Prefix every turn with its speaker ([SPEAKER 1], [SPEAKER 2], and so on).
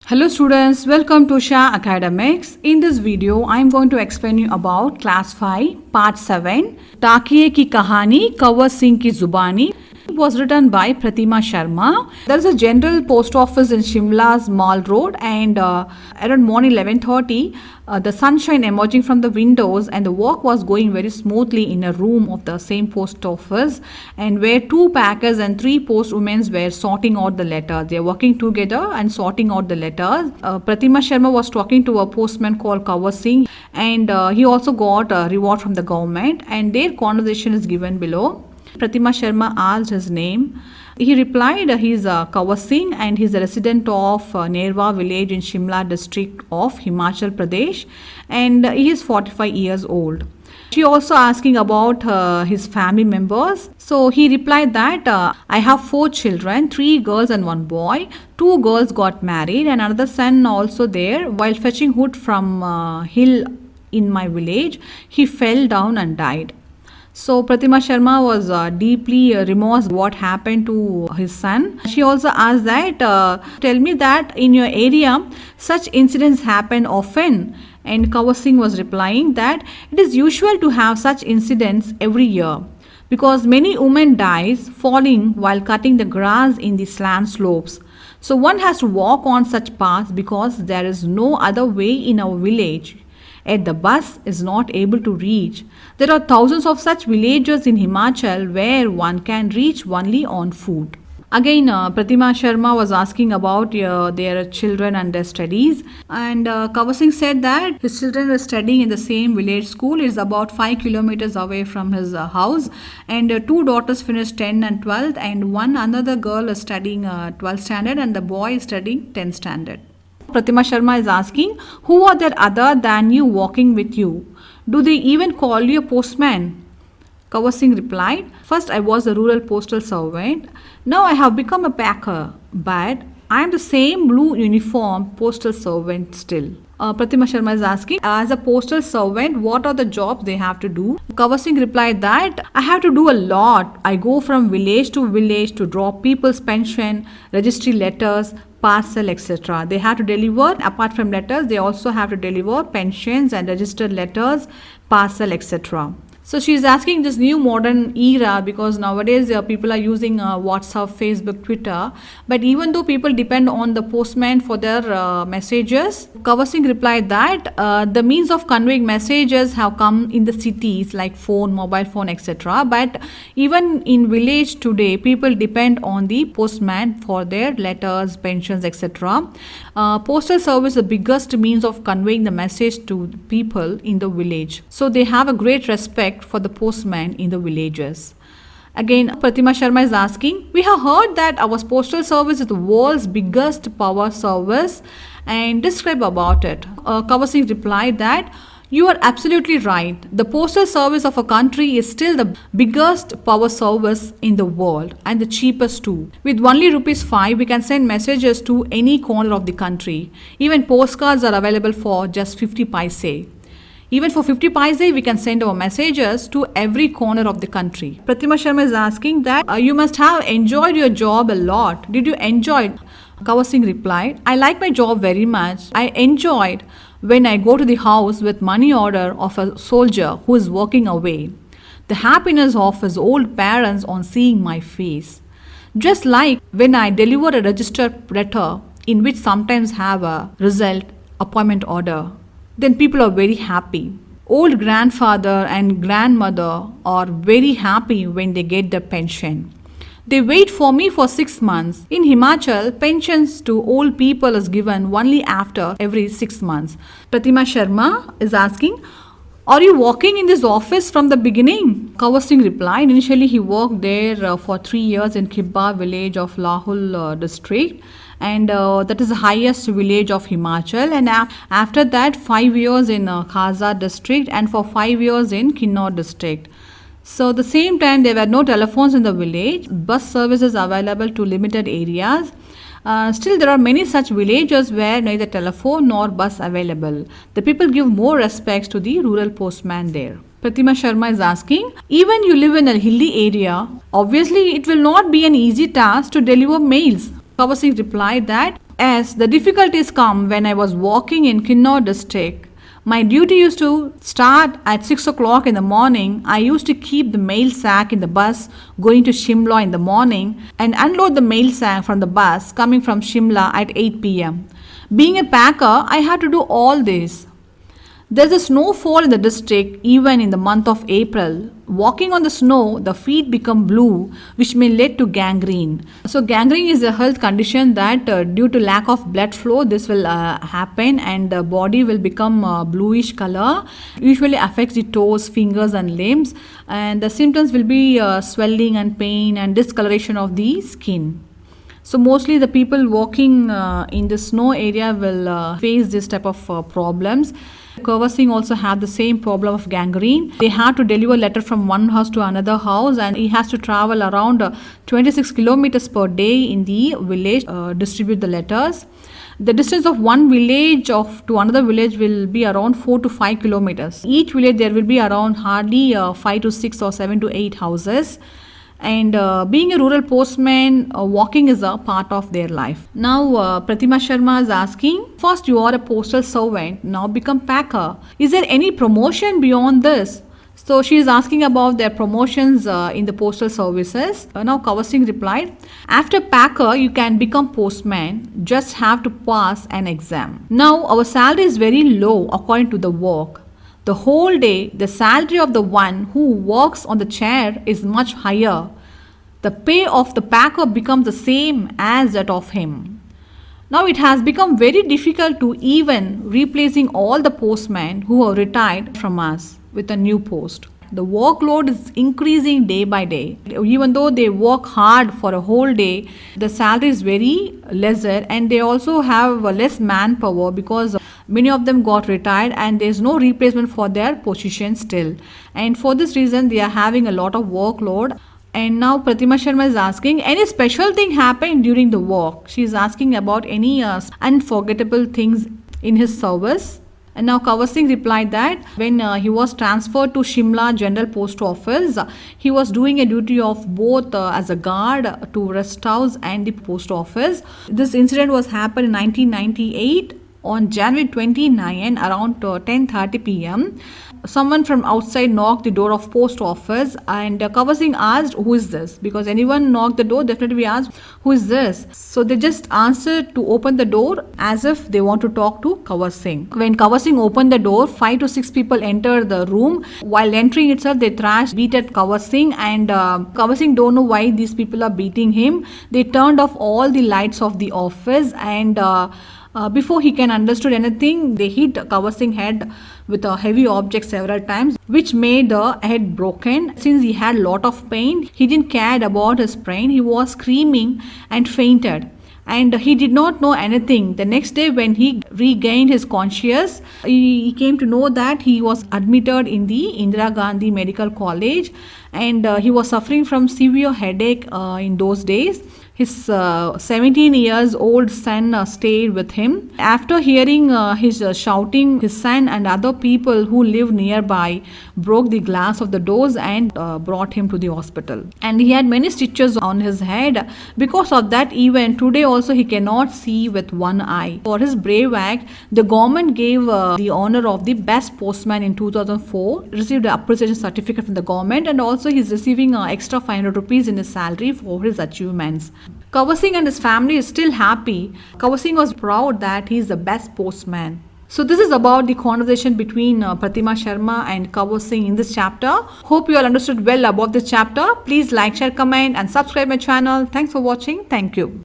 [SPEAKER 1] Hello students, welcome to Shah Academics. In this video, I am going to explain you about Class 5, Part 7, Dakiye ki Kahani, Kawar Singh ki Zubani. It was written by Pratima Sharma. There is a general post office in Shimla's Mall Road and around morning 11:30, the sunshine emerging from the windows and the work was going very smoothly in a room of the same post office and where two packers and three postwomen were sorting out the letters. They are working together and sorting out the letters. Pratima Sharma was talking to a postman called Kawar Singh and he also got a reward from the government and their conversation is given below. Pratima Sharma asked his name. He replied he is Kawar Singh and he is a resident of Nerva village in Shimla district of Himachal Pradesh and he is 45 years old. She also asking about his family members. So he replied that I have 4 children, 3 girls and 1 boy. 2 girls got married and another son also there. While fetching wood from hill in my village, he fell down and died. So Pratima Sharma was deeply remorse what happened to his son. She also asked that tell me that in your area such incidents happen often. And Kawar Singh was replying that it is usual to have such incidents every year because many women dies falling while cutting the grass in the slant slopes. So one has to walk on such paths because there is no other way in our village. Yet the bus is not able to reach. There are thousands of such villages in Himachal where one can reach only on foot. Again, Pratima Sharma was asking about their children and their studies. And Kawar Singh said that his children are studying in the same village school. It is about 5 kilometers away from his house. And 2 daughters finished 10 and 12th. And one another girl is studying 12th standard and the boy is studying 10th standard. Pratima Sharma is asking, who are there other than you walking with you? Do they even call you a postman? Kawar Singh replied, first I was a rural postal servant. Now I have become a packer. But I am the same blue uniform postal servant still. Pratima Sharma is asking, as a postal servant, what are the jobs they have to do? Kawar Singh replied that I have to do a lot. I go from village to drop people's pension, registry letters, parcel, etc. They have to deliver, apart from letters, they also have to deliver pensions and registered letters, parcel, etc. So she is asking this new modern era because nowadays people are using WhatsApp, Facebook, Twitter. But even though people depend on the postman for their messages, Kawar Singh replied that the means of conveying messages have come in the cities like phone, mobile phone, etc. But even in village today, people depend on the postman for their letters, pensions, etc. Postal service is the biggest means of conveying the message to people in the village. So they have a great respect for the postman in the villages. Again, Pratima Sharma is asking, we have heard that our postal service is the world's biggest power service and describe about it. Kawar Singh replied that you are absolutely right. The postal service of a country is still the biggest power service in the world and the cheapest too. With only ₹5, we can send messages to any corner of the country. Even postcards are available for just 50 paise. Even for 50 paise, we can send our messages to every corner of the country. Pratima Sharma is asking that you must have enjoyed your job a lot. Did you enjoy it? Kawar Singh replied, I like my job very much. I enjoyed when I go to the house with money order of a soldier who is working away. The happiness of his old parents on seeing my face. Just like when I deliver a registered letter in which sometimes have a result appointment order. Then people are very happy. Old grandfather and grandmother are very happy when they get their pension. They wait for me for 6 months. In Himachal, pensions to old people is given only after every 6 months. Pratima Sharma is asking, are you working in this office from the beginning? Kawar Singh replied, initially he worked there for 3 years in Kibba village of Lahul district. And that is the highest village of Himachal, and after that 5 years in Khaza district and for 5 years in Kinnaur district. So the same time there were no telephones in the village, bus services available to limited areas. Still there are many such villages where neither telephone nor bus available. The people give more respects to the rural postman there. Pratima Sharma is asking, even you live in a hilly area, obviously it will not be an easy task to deliver mails. Kawar Singh replied that Yes, the difficulties come when I was walking in Kinnaur district. My duty used to start at 6 o'clock in the morning. I used to keep the mail sack in the bus going to Shimla in the morning and unload the mail sack from the bus coming from Shimla at 8 pm. Being a packer, I had to do all this. There's a snowfall in the district even in the month of April. Walking on the snow, the feet become blue, which may lead to gangrene. So, gangrene is a health condition that, due to lack of blood flow, this will happen, and the body will become bluish color. Usually affects the toes, fingers, and limbs, and the symptoms will be swelling and pain and discoloration of the skin. So mostly the people walking in the snow area will face this type of problems. Kawar Singh also had the same problem of gangrene. They had to deliver a letter from one house to another house, and he has to travel around 26 kilometers per day in the village, distribute the letters. The distance of one village to another village will be around 4 to 5 kilometers. Each village there will be around hardly 5 to 6 or 7 to 8 houses. And being a rural postman, walking is a part of their life. Now Pratima Sharma is asking, first you are a postal servant, now become packer. Is there any promotion beyond this? So she is asking about their promotions in the postal services. Now Kawar Singh replied, after packer you can become postman, just have to pass an exam. Now our salary is very low according to the work. The whole day, the salary of the one who works on the chair is much higher. The pay of the packer becomes the same as that of him. Now it has become very difficult to even replacing all the postmen who are retired from us with a new post. The workload is increasing day by day. Even though they work hard for a whole day, the salary is very lesser, and they also have less manpower because many of them got retired and there is no replacement for their position still. And for this reason, they are having a lot of workload. And now Pratima Sharma is asking, any special thing happened during the work? She is asking about any unforgettable things in his service. And now Kawar Singh replied that when he was transferred to Shimla General Post Office, he was doing a duty of both as a guard to rest house and the post office. This incident was happened in 1998 on January 29 around 10:30 p.m. Someone from outside knocked the door of post office, and Kawar Singh asked, who is this? Because anyone knocked the door, definitely we asked, who is this? So they just answered to open the door as if they want to talk to Kawar Singh. When Kawar Singh opened the door, 5 to 6 people entered the room. While entering itself, they beat at Kawar Singh, and Kawar Singh don't know why these people are beating him. They turned off all the lights of the office, and before he can understood anything, they hit Kawar Singh head with a heavy object several times, which made the head broken. Since he had lot of pain, he didn't care about his pain. He was screaming and fainted. And he did not know anything. The next day when he regained his conscious, he came to know that he was admitted in the Indira Gandhi Medical College, and he was suffering from severe headache in those days. His 17 years old son stayed with him. After hearing his shouting, his son and other people who lived nearby broke the glass of the doors and brought him to the hospital. And he had many stitches on his head. Because of that, even today also he cannot see with one eye. For his brave act, the government gave the honor of the best postman in 2004, received an appreciation certificate from the government, and also he is receiving extra 500 rupees in his salary for his achievements. Kawar Singh and his family is still happy. Kawar Singh was proud that he is the best postman. So this is about the conversation between Pratima Sharma and Kawar Singh in this chapter. Hope you all understood well about this chapter. Please like, share, comment and subscribe my channel. Thanks for watching. Thank you.